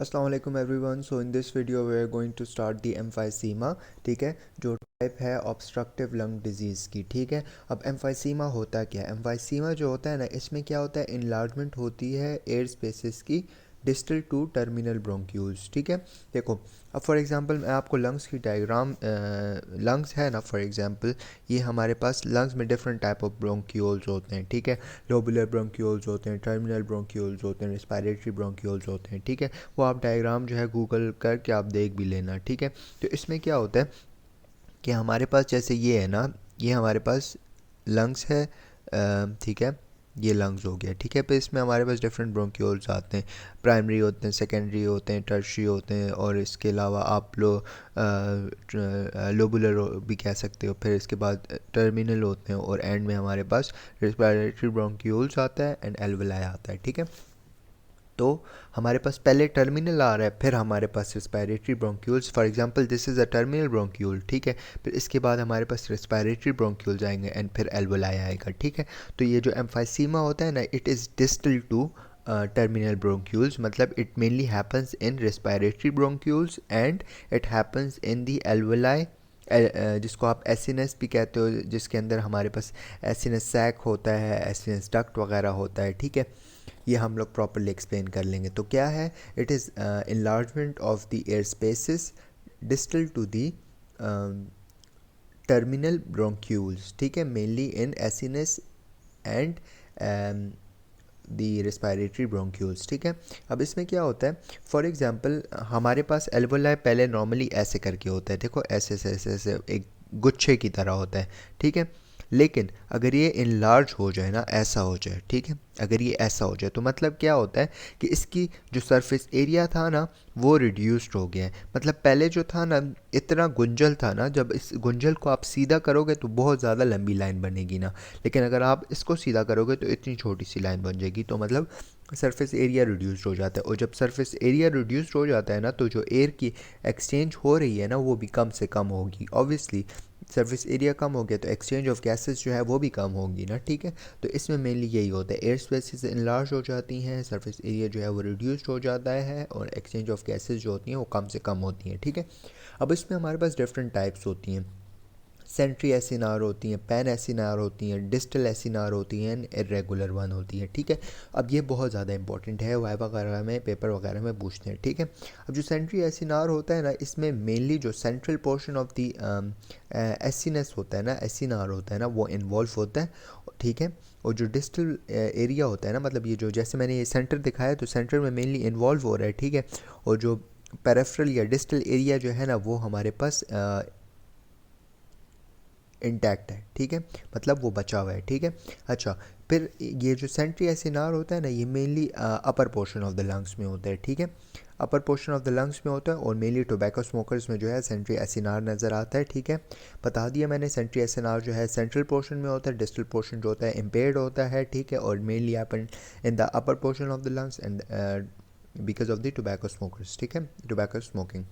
अस्सलाम वालेकुम everyone. So in this video we are going to start the emphysema. ठीक है, जो टाइप है ऑब्स्ट्रक्टिव लंग डिजीज़ की। ठीक है, अब एम्फाइसीमा होता क्या है? एम्फाइसीमा जो होता है ना, इसमें क्या होता है, इनलार्जमेंट होती है एयर स्पेसेस की डिस्टल टू टर्मिनल ब्रोंक्यूल्स। ठीक है, देखो अब फॉर एग्जांपल मैं आपको लंग्स की डायग्राम, लंग्स है ना फॉर एग्जांपल, ये हमारे पास लंग्स में डिफरेंट टाइप ऑफ ब्रोंक्यूल्स होते हैं। ठीक है, लोबुलर ब्रोंक्यूल्स होते हैं, टर्मिनल ब्रोंक्यूल्स होते हैं, रेस्पिरेटरी ब्रोंक्यूल्स होते हैं। ठीक है, वो आप डायग्राम जो है गूगल करके आप देख भी लेना। ठीक है, तो इसमें क्या होता है कि हमारे पास जैसे ये है ना, ये हमारे पास लंग्स है। ठीक है, ये लंग्स हो गया। ठीक है, तो इसमें हमारे पास डिफरेंट ब्रोंक्यूल्स आते हैं। प्राइमरी होते हैं, सेकेंडरी होते हैं, टर्शियरी होते हैं, और इसके अलावा आप लोबुलर भी कह सकते हो। फिर इसके बाद टर्मिनल होते हैं, और एंड में हमारे पास रेस्पिरेटरी ब्रोंक्यूल्स आता है एंड एल्वेलाई आता है। ठीक है, तो हमारे पास पहले टर्मिनल आ रहा है, फिर हमारे पास respiratory bronchioles. For example this is a terminal bronchiole. ठीक है, फिर इसके बाद हमारे पास रेस्पिरेटरी ब्रोंक्यूल्स आएंगे एंड फिर एल्वोलाई आएगा। ठीक है, तो ये जो एम्फाइसीमा होता है ना, it is distal to terminal bronchioles, मतलब it mainly happens in respiratory bronchioles and it happens in the alveoli, जिसको आप एसिनस भी कहते हो, जिसके अंदर हमारे पास एसिनस सैक होता है, एसिनस डक्ट वगैरह होता है। ठीक है, ये हम लोग प्रॉपरली एक्सप्लेन कर लेंगे। तो क्या है, it is enlargement of the air spaces distal to the terminal bronchioles. ठीक है, mainly in acinus and the respiratory bronchioles. ठीक है, अब इसमें क्या होता है, फॉर एग्जांपल हमारे पास एल्वोलाई पहले नॉर्मली ऐसे करके होता है, देखो ऐसे ऐसे ऐसे ऐसे एक गुच्छे की तरह होता है। ठीक है, लेकिन अगर ये इनलार्ज हो जाए ना, ऐसा हो जाए, ठीक है, अगर ये ऐसा हो जाए तो मतलब क्या होता है कि इसकी जो सरफेस एरिया था ना, वो रिड्यूस्ड हो गया है। मतलब पहले जो था ना, इतना गुंजल था ना, जब इस गुंजल को आप सीधा करोगे तो बहुत ज़्यादा लंबी लाइन बनेगी ना, लेकिन अगर आप इसको सीधा करोगे तो इतनी छोटी सी लाइन बन जाएगी। तो मतलब सरफेस एरिया रिड्यूस्ड हो जाता है, और जब सरफेस एरिया रिड्यूस्ड हो जाता है ना, तो जो एयर की एक्सचेंज हो रही है ना, वो भी कम से कम होगी। ऑब्वियसली सरफेस एरिया कम हो गया तो एक्सचेंज ऑफ गैसेस जो है वो भी कम होगी ना। ठीक है, तो इसमें मेनली यही होता है, एयर स्पेसेस इनलार्ज हो जाती हैं, सरफेस एरिया जो है वो रिड्यूस्ड हो जाता है, और एक्सचेंज ऑफ गैसेस जो होती हैं वो कम से कम होती हैं। ठीक है, अब इसमें हमारे पास डिफरेंट टाइप्स होती हैं। सेंट्री एसिनार होती हैं, पैन एसिनार होती हैं, डिस्टल एसिनार होती हैं, इरेगुलर वन होती है। ठीक है, अब ये बहुत ज़्यादा इंपॉर्टेंट है, वाइवा वगैरह में, पेपर वगैरह में पूछते हैं। ठीक है, अब जो सेंट्री एसिनार होता है ना, इसमें मेनली जो central portion of the acinus होता है ना, एसिनार होता है ना, वो इन्वॉल्व होता है। ठीक है, और जो डिस्टल एरिया होता है ना, मतलब ये जो जैसे मैंने ये सेंटर दिखाया, तो सेंटर में मेनली इन्वॉल्व हो रहा है। ठीक है, और जो पेरिफेरल या डिस्टल एरिया जो है ना, वो हमारे पास इंटैक्ट है। ठीक है, मतलब वो बचा हुआ है। ठीक है, अच्छा, फिर ये जो सेंट्री एसिनार होता है ना, ये mainly upper portion of the lungs में होता है। ठीक है, अपर पोर्शन ऑफ द लंग्स में होता है, और मेनली टोबैको स्मोकर्स में जो है सेंट्री एसिनार नज़र आता है। ठीक है, बता दिया मैंने, सेंट्री एसिनार जो है सेंट्रल पोर्शन में होता है, डिस्टल पोर्शन जो होता है इम्पेयर्ड होता है। ठीक है, और mainly happen in the upper portion of the lungs and because of the tobacco smokers. ठीक है, टोबैको स्मोकिंग।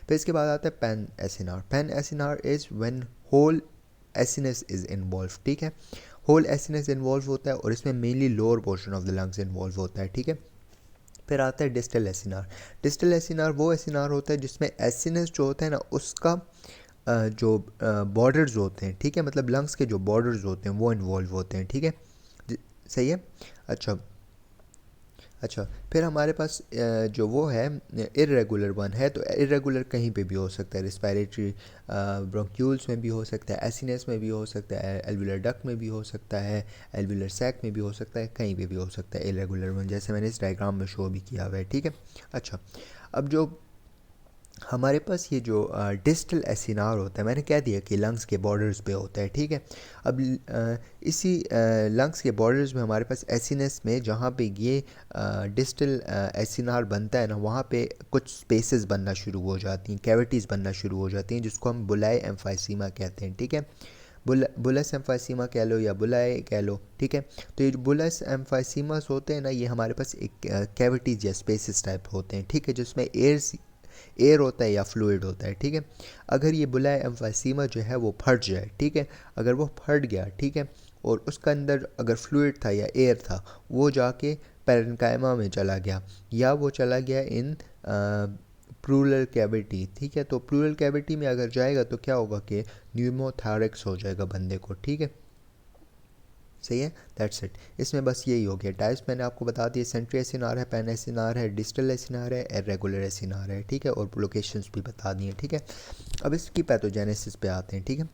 फिर इसके बाद आता है pan acinar. Pan acinar is when whole acinus is involve. ठीक है, होल एसिनस इन्वॉल्व होता है, और इसमें mainly lower portion of the lungs involve होता है। ठीक है, फिर आता है डिस्टल एसिनार। डिस्टल एसिनार वो एसिनार होता है जिसमें एसिनस जो होता है ना, उसका जो बॉर्डर्स होते हैं, ठीक है, मतलब लंग्स के जो बॉर्डर्स होते हैं वो इन्वॉल्व होते हैं। ठीक है, सही है। अच्छा, अच्छा, फिर हमारे पास जो वो है इरेगुलर वन है, तो इरेगुलर कहीं पे भी हो सकता है, रिस्पिरेटरी ब्रोंक्यूल्स में भी हो सकता है, एसिनस में भी हो सकता है, एल्वुलर डक्ट में भी हो सकता है, एल्वुलर सैक में भी हो सकता है, कहीं पे भी हो सकता है इरेगुलर वन, जैसे मैंने इस डायग्राम में शो भी किया हुआ है। ठीक है, अच्छा, अब जो हमारे पास ये जो डिस्टल एसिनार होता है, मैंने कह दिया कि लंग्स के बॉर्डर्स पे होता है। ठीक है, अब इसी लंग्स के बॉर्डर्स में हमारे पास एसिनस में, जहाँ पे ये डिस्टल एसिनार बनता है ना, वहाँ पे कुछ स्पेसेस बनना शुरू हो जाती हैं, कैविटीज़ बनना शुरू हो जाती हैं, जिसको हम बुलाए एम्फाइसीमा कहते हैं। ठीक है, बुलस एम्फाइसीमा कह लो या बुलाए कह लो। ठीक है, तो ये जो बुलस एम्फाइसीमास होते हैं ना, ये हमारे पास एक कैविटीज या स्पेसिस टाइप होते हैं। ठीक है, जिसमें एयर होता है या फ्लूइड होता है। ठीक है, अगर ये बुलाए एम्फाइसीमा जो है वो फट जाए, ठीक है, अगर वो फट गया, ठीक है, और उसका अंदर अगर फ्लूइड था या एयर था, वो जाके पैरेन्काइमा में चला गया या वो चला गया इन प्लूरल कैविटी, ठीक है। तो प्लूरल कैविटी में अगर जाएगा तो क्या होगा कि न्यूमोथोरैक्स हो जाएगा बंदे को, ठीक है, सही है, दैट्स इट। इसमें बस यही हो गया। टाइप्स मैंने आपको बता दिए, सेंट्री एसिनार है, पैन एसिनार है, डिस्टल एसिनार है, इर्रेगुलर एसिनार है, ठीक है, और लोकेशंस भी बता दिए, ठीक है। अब इसकी पैथोजेनेसिस पे आते हैं, ठीक है।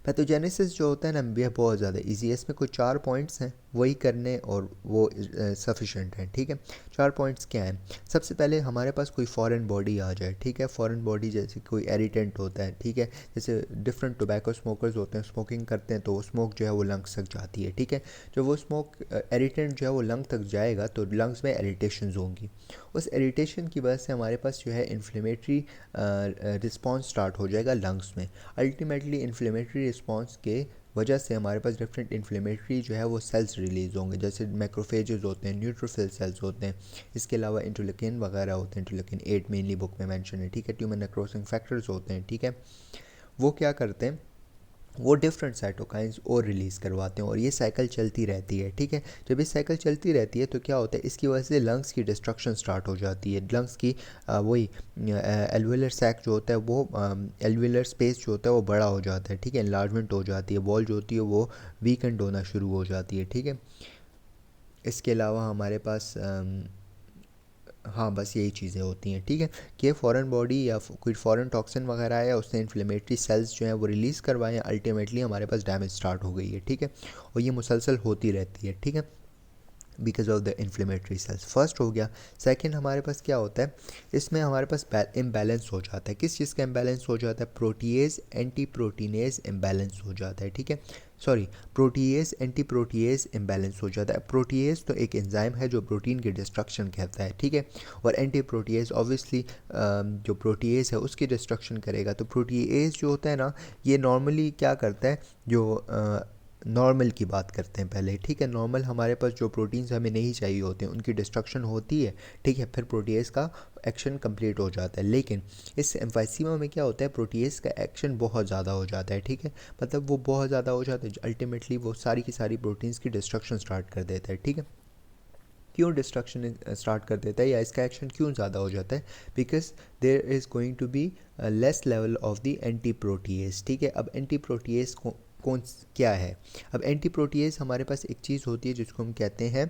पैथोजेनेसिस जो होता है ना यह बहुत ज़्यादा इजी है, इसमें कुछ 4 पॉइंट्स हैं वही करने और वो सफिशेंट है, ठीक है। 4 पॉइंट्स क्या हैं? सबसे पहले हमारे पास कोई फॉरेन बॉडी आ जाए, ठीक है, फॉरेन बॉडी जैसे कोई एरिटेंट होता है, ठीक है, जैसे डिफरेंट टोबैको स्मोकर्स होते हैं, स्मोकिंग करते हैं तो वो स्मोक जो है वो लंग्स तक जाती है, ठीक है। जब वो स्मोक एरिटेंट जो है वो लंग तक जाएगा तो लंग्स में एरिटेशंस होंगी, उस एरिटेशन की वजह से हमारे पास जो है इन्फ्लेमेटरी रिस्पॉन्स स्टार्ट हो जाएगा लंग्स में। अल्टीमेटली इन्फ्लेमेटरी रिस्पॉन्स के वजह से हमारे पास डिफरेंट इन्फ्लेमेटरी जो है वो सेल्स रिलीज़ होंगे, जैसे मैक्रोफेजेस होते हैं, न्यूट्रोफिल सेल्स होते हैं, इसके अलावा इंटरल्यूकिन वगैरह होते हैं, इंटरल्यूकिन 8 मेनली बुक में मेंशन है, ठीक है। ट्यूमर नेक्रोसिंग फैक्टर्स होते हैं, ठीक है। वो क्या करते हैं, वो डिफरेंट साइटोकाइंस और रिलीज़ करवाते हैं और ये साइकिल चलती रहती है, ठीक है। जब ये साइकिल चलती रहती है तो क्या होता है, इसकी वजह से लंग्स की डिस्ट्रक्शन स्टार्ट हो जाती है, लंग्स की वही एल्वेलर सैक जो होता है वो एल्वेलर स्पेस जो होता है वो बड़ा हो जाता है, ठीक है, इन्लार्जमेंट हो जाती है, वॉल जो होती है वो वीकेंड होना शुरू हो जाती है, ठीक है। इसके अलावा हमारे पास हाँ बस यही चीज़ें होती हैं, ठीक है, कि फ़ॉरेन बॉडी या कोई फ़ॉरेन टॉक्सिन वगैरह आया, उसने इन्फ्लेमेटरी सेल्स जो हैं वो रिलीज़ करवाए, अल्टीमेटली हमारे पास डैमेज स्टार्ट हो गई है, ठीक है, और ये मुसलसल होती रहती है, ठीक है, because of the inflammatory cells. First हो गया। सेकंड हमारे पास क्या होता है, इसमें हमारे पास इम्बैलेंस हो जाता है। किस चीज़ का इम्बैलेंस हो जाता है? प्रोटीएज एंटी प्रोटीनेज इम्बैलेंस हो जाता है, ठीक है, sorry, protease anti protease imbalance हो जाता है। प्रोटीएज तो एक एंजाइम है जो प्रोटीन की डिस्ट्रक्शन कहता है, ठीक है, और एंटी प्रोटीएज ऑब्वियसली जो प्रोटीएज है उसकी डिस्ट्रक्शन करेगा। तो प्रोटीएज जो होता है ना ये नॉर्मली क्या करता है, जो नॉर्मल की बात करते हैं पहले, ठीक है, नॉर्मल हमारे पास जो प्रोटीन्स हमें नहीं चाहिए होते हैं उनकी डिस्ट्रक्शन होती है, ठीक है, फिर प्रोटीएज का एक्शन कंप्लीट हो जाता है। लेकिन इस एम्फाइसीमा में क्या होता है, प्रोटीएज का एक्शन बहुत ज़्यादा हो जाता है, ठीक है, मतलब वो बहुत ज़्यादा हो जाता है, अल्टीमेटली वो सारी की सारी प्रोटीन्स की डिस्ट्रक्शन स्टार्ट कर देता है, ठीक है। क्यों डिस्ट्रक्शन स्टार्ट कर देता है या इसका एक्शन क्यों ज़्यादा हो जाता है? Because there is going to be less level of the anti protease, ठीक है। अब एंटी प्रोटीएज कौन क्या है? अब एंटी प्रोटीएज हमारे पास एक चीज़ होती है जिसको हम कहते हैं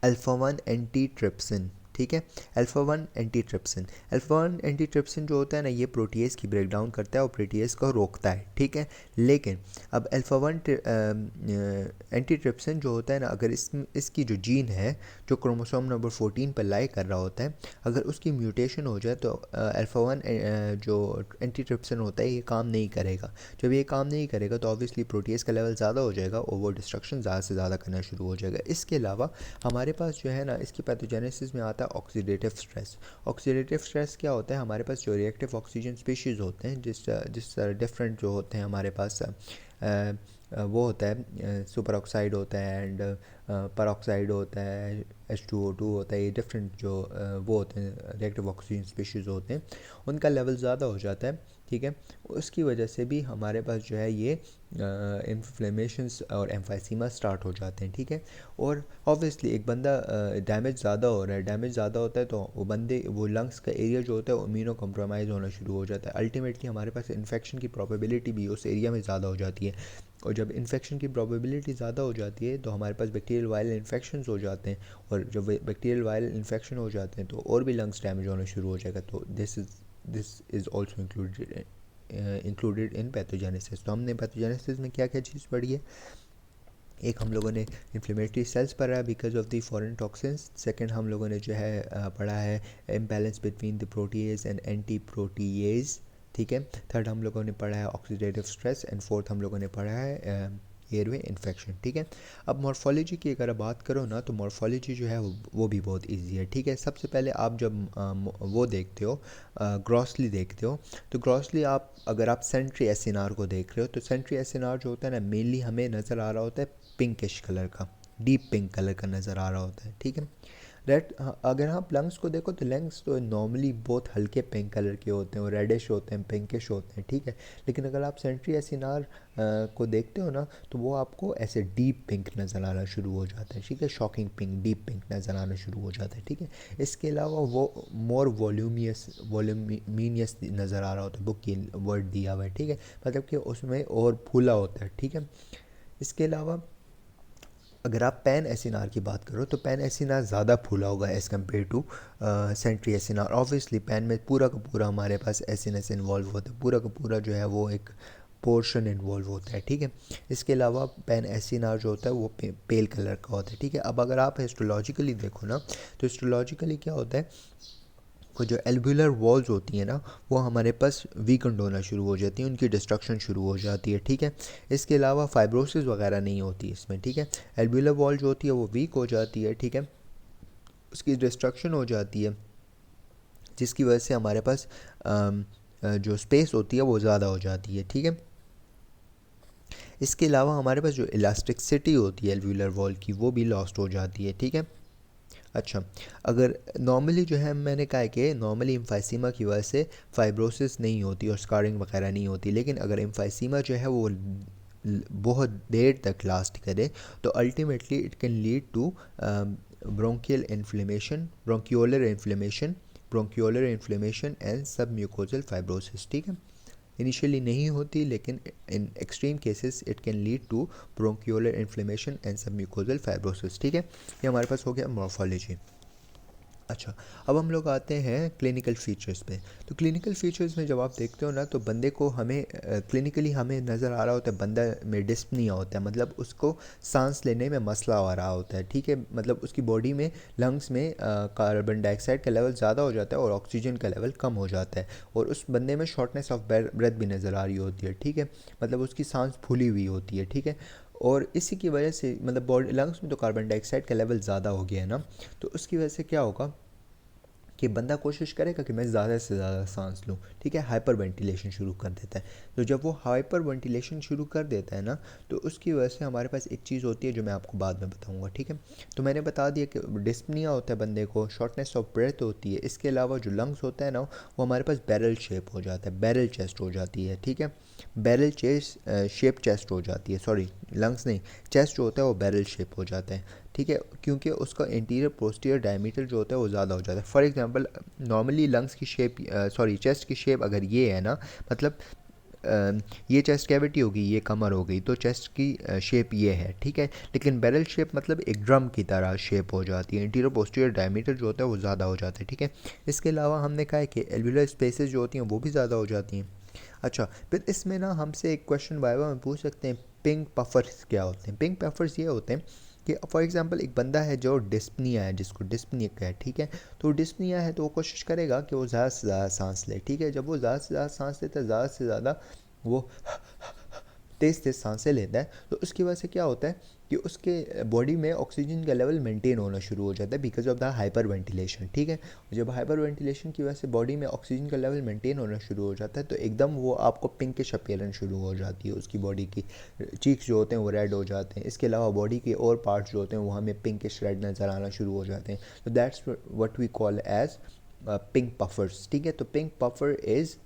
अल्फा 1 एंटी ट्रिप्सिन, ठीक है, alpha 1 anti trypsin. Alpha 1 anti trypsin जो होता है ना ये प्रोटीएज की ब्रेक डाउन करता है और प्रोटीएज को रोकता है, ठीक है। लेकिन अब अल्फा 1 एंटी ट्रिप्सिन जो होता है ना, अगर इसकी जो जीन है जो क्रोमोसोम नंबर 14 पर लाई कर रहा होता है, अगर उसकी म्यूटेशन हो जाए तो अल्फा 1 जो एंटी ट्रिप्सिन होता है ये काम नहीं करेगा। जब ये काम नहीं करेगा तो ऑब्वियसली प्रोटीएज का लेवल ज़्यादा हो जाएगा और वो डिस्ट्रक्शन ज़्यादा से ज़्यादा करना शुरू हो जाएगा। इसके अलावा हमारे पास जो है ना इसकी पैथोजेनेसिस में आता है ऑक्सीडेटिव स्ट्रेस। ऑक्सीडेटिव स्ट्रेस क्या होता है? हमारे पास जो रिएक्टिव ऑक्सीजन स्पीशीज़ होते हैं जिस डिफरेंट जो होते हैं हमारे पास वो होता है सुपर ऑक्साइड होता है एंड परऑक्साइड होता है, H2O2 होता है, ये डिफरेंट जो वो होते हैं रिएक्टिव ऑक्सीजन स्पीशीज़ होते हैं, उनका लेवल ज़्यादा हो जाता है, ठीक है। उसकी वजह से भी हमारे पास जो है ये इन्फ्लेमेशंस और एम्फाइसीमा स्टार्ट हो जाते हैं, ठीक है। और ऑब्वियसली एक बंदा डैमेज ज़्यादा हो रहा है, डैमेज ज़्यादा होता है तो वो लंग्स का एरिया जो होता है वो इम्यूनो कॉम्प्रोमाइज़ होना शुरू हो जाता है। अल्टीमेटली हमारे पास इन्फेक्शन की प्रोबेबिलिटी भी उस एरिया में ज़्यादा हो जाती है, और जब इन्फेक्शन की प्रोबेबिलिटी ज़्यादा हो जाती है तो हमारे पास बैक्टीरियल वायरल इन्फेक्शंस हो जाते हैं, और जब बैक्टीरियल वायरल इन्फेक्शन हो जाते हैं तो और भी लंग्स डैमेज होना शुरू हो जाएगा। तो this is also included in pathogenesis. तो हमने पैथोजेनेसिस में क्या क्या चीज़ पढ़ी है? एक हम लोगों ने इन्फ्लेमेटरी सेल्स पढ़ा है because of the foreign toxins. Second हम लोगों ने जो है पढ़ा है imbalance between the protease and anti protease, ठीक है। थर्ड हम लोगों ने पढ़ा है ऑक्सीडेटिव स्ट्रेस एंड फोर्थ हम लोगों ने पढ़ा है एयरवे इन्फेक्शन, ठीक है। अब मॉर्फोलॉजी की अगर बात करो ना तो मॉर्फोलॉजी जो है वो भी बहुत इजी है, ठीक है। सबसे पहले आप जब वो देखते हो ग्रॉसली देखते हो तो ग्रॉसली अगर आप सेंट्री एसिनार को देख रहे हो तो सेंट्री एसिनार जो होता है ना मेनली हमें नज़र आ रहा होता है पिंकिश कलर का, डीप पिंक कलर का नज़र आ रहा होता है, ठीक है। रेड, अगर आप लंग्स को देखो तो लंग्स तो नॉर्मली बहुत हल्के पिंक कलर के होते हैं और रेडिश होते हैं, पिंकिश होते हैं, ठीक है। लेकिन अगर आप सेंट्री एसिनार को देखते हो ना तो वो आपको ऐसे डीप पिंक नज़र आना शुरू हो जाता है, ठीक है। शॉकिंग पिंक, डीप पिंक नज़र आना शुरू हो जाता है, ठीक है। इसके अलावा वो मोर वॉल्यूमिनियस नज़र आ रहा होता है, बुक की वर्ड दिया हुआ है, ठीक है। मतलब कि उसमें और फूला होता है, ठीक है। इसके अलावा अगर आप पैन एसिनार की बात करो तो पैन एसिनार ज़्यादा फूला होगा as compare to centriacinar. Obviously pan में पूरा का पूरा हमारे पास एसिनस इन्वॉल्व होता है, पूरा का पूरा जो है वो एक पोर्शन इन्वॉल्व होता है, ठीक है। इसके अलावा पैन एसिनार जो होता है वो पेल कलर का होता है, ठीक है। अब अगर आप हिस्टोलॉजिकली देखो ना तो हिस्टोलॉजिकली क्या होता है, वो जो एल्वुलर वॉल्स होती हैं ना वो हमारे पास वीकेंड होना शुरू हो जाती हैं, उनकी डिस्ट्रक्शन शुरू हो जाती है, ठीक है। इसके अलावा फाइब्रोसिस वगैरह नहीं होती इसमें, ठीक है। एल्वुलर वॉल जो होती है वो वीक हो जाती है, ठीक है, उसकी डिस्ट्रक्शन हो जाती है, जिसकी वजह से हमारे पास जो स्पेस होती है वो ज़्यादा हो जाती है, ठीक है। इसके अलावा हमारे पास जो इलास्टिकसिटी होती है एल्वुलर वॉल की वो भी लॉस्ट हो जाती है, ठीक है। अच्छा, अगर नॉर्मली जो है मैंने कहा है कि नॉर्मली एम्फाइसीमा की वजह से फाइब्रोसिस नहीं होती और स्कारिंग वगैरह नहीं होती, लेकिन अगर एम्फाइसीमा जो है वो बहुत देर तक लास्ट करे तो ultimately it can lead to bronchial inflammation, bronchiolar inflammation and submucosal fibrosis, ठीक है। इनिशियली नहीं होती लेकिन in extreme cases it can lead to bronchiolar inflammation and submucosal fibrosis, ठीक है। ये हमारे पास हो गया मॉर्फोलॉजी। अच्छा, अब हम लोग आते हैं क्लिनिकल फीचर्स पे। तो क्लिनिकल फीचर्स में जब आप देखते हो ना तो बंदे को हमें क्लिनिकली हमें नज़र आ रहा होता है बंदा में डिस्पनिया होता है, मतलब उसको सांस लेने में मसला आ रहा होता है, ठीक है। मतलब उसकी बॉडी में लंग्स में कार्बन डाइऑक्साइड का लेवल ज़्यादा हो जाता है और ऑक्सीजन का लेवल कम हो जाता है, और उस बंदे में शॉर्टनेस ऑफ ब्रेथ भी नज़र आ रही होती है, ठीक है। मतलब उसकी सांस फूली हुई होती है, ठीक है। और इसी की वजह से मतलब बॉडी लंग्स में तो कार्बन डाइऑक्साइड का लेवल ज़्यादा हो गया है ना, तो उसकी वजह से क्या होगा कि बंदा कोशिश करेगा कि मैं ज़्यादा से ज़्यादा सांस लूँ, ठीक है। हाइपर वेंटिलेशन शुरू कर देता है। तो जब वो हाइपर वेंटिलेशन शुरू कर देता है ना तो उसकी वजह से हमारे पास एक चीज़ होती है जो मैं आपको बाद में बताऊंगा, ठीक है। तो मैंने बता दिया कि डिस्पनिया होता है बंदे को, शॉर्टनेस ऑफ ब्रेथ होती है। इसके अलावा जो लंग्स होता है ना वो हमारे पास बैरल शेप हो जाता है, बैरल चेस्ट हो जाती है, ठीक है। बैरल चेस्ट शेप चेस्ट हो जाती है, सॉरी लंग्स नहीं, चेस्ट जो होता है वो बैरल शेप हो जाता है, ठीक है, क्योंकि उसका इंटीरियर पोस्टीरियर डायमीटर जो होता है वो ज़्यादा हो जाता है। फॉर एग्जांपल नॉर्मली लंग्स की शेप सॉरी चेस्ट की शेप अगर ये है ना, मतलब ये चेस्ट कैविटी होगी, ये कमर हो गई, तो चेस्ट की शेप ये है, ठीक है। लेकिन बैरल शेप मतलब एक ड्रम की तरह शेप हो जाती है, इंटीरियर पोस्टीरियर डायमीटर जो होता है वो ज़्यादा हो जाता है, ठीक है। इसके अलावा हमने कहा है कि एल्वुलर स्पेसेस जो होती हैं वो भी ज़्यादा हो जाती हैं। अच्छा, फिर इसमें ना हमसे एक क्वेश्चन वाइवा में पूछ सकते हैं पिंक पफर्स क्या होते हैं। पिंक पफर्स ये होते हैं कि फॉर एग्जांपल एक बंदा है जो डिस्पनिया है, जिसको डिस्पनिया है, ठीक है। तो डिस्पनिया है तो वो कोशिश करेगा कि वो ज़्यादा से ज़्यादा सांस ले, ठीक है। जब वो ज़्यादा से ज़्यादा सांस लेता है, ज़्यादा से ज़्यादा वो तेज़ तेज़ सांसें लेता है, तो उसकी वजह से क्या होता है कि उसके बॉडी में ऑक्सीजन का लेवल मेंटेन होना शुरू हो जाता है because of the hyperventilation, ठीक है। जब हाइपर वेंटिलेशन की वजह से बॉडी में ऑक्सीजन का लेवल मेंटेन होना शुरू हो जाता है तो एकदम वो आपको पिंकिश अपीयरेंस शुरू हो जाती है उसकी बॉडी की। चीक्स जो होते हैं वो रेड हो जाते हैं। इसके अलावा बॉडी के और पार्ट्स जो होते हैं वो हमें पिंकिश रेड नज़र आना शुरू हो जाते हैं। तो that's what we call as pink puffers, ठीक है। तो pink puffer is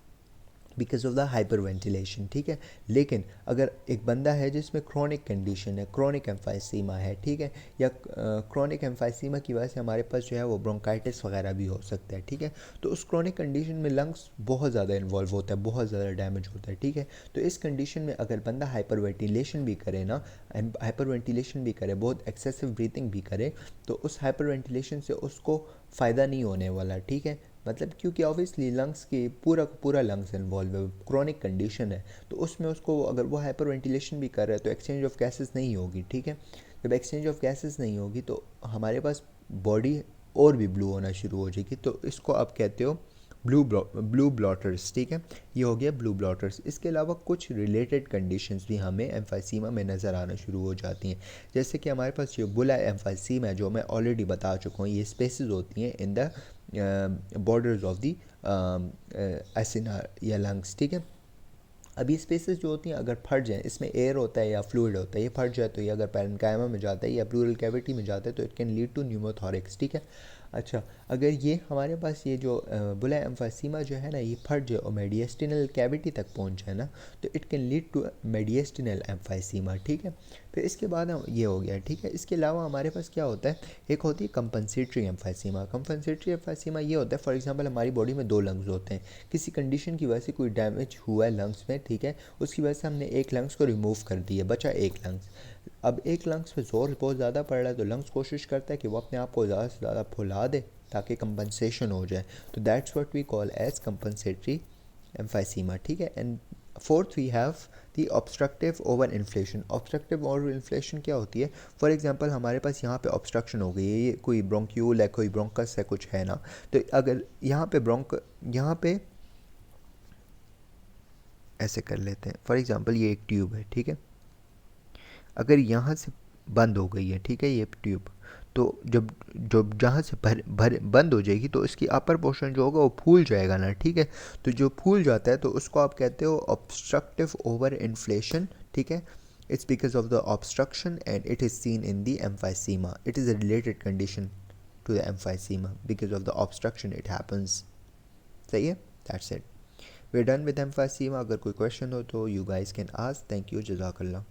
because of the hyperventilation, ठीक है। लेकिन अगर एक बंदा है जिसमें क्रोनिक कंडीशन है, क्रोनिक एम्फाइसीमा है, ठीक है, या क्रोनिक एम्फाइसीमा की वजह से हमारे पास जो है वो ब्रोंकाइटिस वगैरह भी हो सकता है, ठीक है। तो उस क्रोनिक कंडीशन में लंग्स बहुत ज़्यादा इन्वॉल्व होता है, बहुत ज़्यादा डैमेज होता है, ठीक है। तो इस कंडीशन में अगर बंदा हाइपर वेंटिलेशन भी करे ना, हाइपर वेंटिलेशन भी करे, बहुत एक्सेसिव ब्रीथिंग भी करे, तो उस हाइपर वेंटिलेशन से उसको फ़ायदा नहीं होने वाला, ठीक है। मतलब क्योंकि ऑब्वियसली लंग्स की पूरा का पूरा लंग्स इन्वॉल्व है, क्रोनिक कंडीशन है, तो उसमें उसको अगर वो हाइपर वेंटिलेशन भी कर रहा है तो एक्सचेंज ऑफ गैसेस नहीं होगी, ठीक है। जब एक्सचेंज ऑफ गैसेस नहीं होगी तो हमारे पास बॉडी और भी ब्लू होना शुरू हो जाएगी, तो इसको आप कहते हो ब्लू ब्लॉटर्स, ठीक है। ये हो गया ब्लू ब्लॉटर्स। इसके अलावा कुछ रिलेटेड कंडीशंस भी हमें एम्फाइसीमा में नज़र आना शुरू हो जाती हैं, जैसे कि हमारे पास जो बुला एम्फाइसीमा है जो मैं ऑलरेडी बता चुका हूँ, ये स्पेसेस होती हैं in the borders of the acini या लंग्स, ठीक है। अभी स्पेसेस जो होती हैं अगर फट जाएँ, इसमें एयर होता है या फ्लूइड होता है, ये फट जाए तो ये अगर पैरेन्काइमा में जाता है या प्लूरल कैविटी में जाता है तो it can lead to pneumothorax, ठीक है। अच्छा, अगर ये हमारे पास ये जो बुला एम्फाइसीमा जो है ना ये फट जाए और मेडिएस्टिनल कैविटी तक पहुंच जाए ना तो it can lead to mediastinal emphysema, ठीक है। फिर इसके बाद ये हो गया, ठीक है। इसके अलावा हमारे पास क्या होता है, एक होती है कंपनसेटरी एम्फाइसीमा। कंपनसेटरी एम्फाइसीमा ये होता है, फॉर एग्जांपल हमारी बॉडी में 2 लंग्स होते हैं, किसी कंडीशन की वजह से कोई डैमेज हुआ है लंग्स में, ठीक है, उसकी वजह से हमने एक लंग्स को रिमूव कर दिया, बचा एक लंग्स। अब एक लंग्स पे जोर बहुत ज़्यादा पड़ रहा है तो लंग्स कोशिश करता है कि वो अपने आप को ज़्यादा से ज़्यादा फुला दे ताकि कंपनसेशन हो जाए, तो that's what we call as compensatory emphysema, ठीक है। And fourth we have the obstructive over inflation. Obstructive over inflation क्या होती है, फॉर एग्जांपल हमारे पास यहाँ पे ऑब्स्ट्रक्शन हो गई है, ये कोई ब्रोंक्यूल है, कोई ब्रोंकस है, कुछ है ना, तो अगर यहाँ पे ऐसे कर लेते हैं, फॉर एग्जांपल ये एक ट्यूब है, ठीक है, अगर यहाँ से बंद हो गई है, ठीक है, ये ट्यूब, तो जब जब जहाँ से भर भर बंद हो जाएगी तो इसकी अपर पोर्शन जो होगा वो फूल जाएगा ना, ठीक है। तो जो फूल जाता है तो उसको आप कहते हो ऑब्स्ट्रक्टिव ओवर इन्फ्लेशन, ठीक है। It's because of the obstruction and it is seen in the emphysema. It is a related condition to the emphysema because of the obstruction it happens. सही है, that's it, we are done with emphysema. अगर कोई question हो तो you guys can ask. Thank you, जज़ाकल्लाह।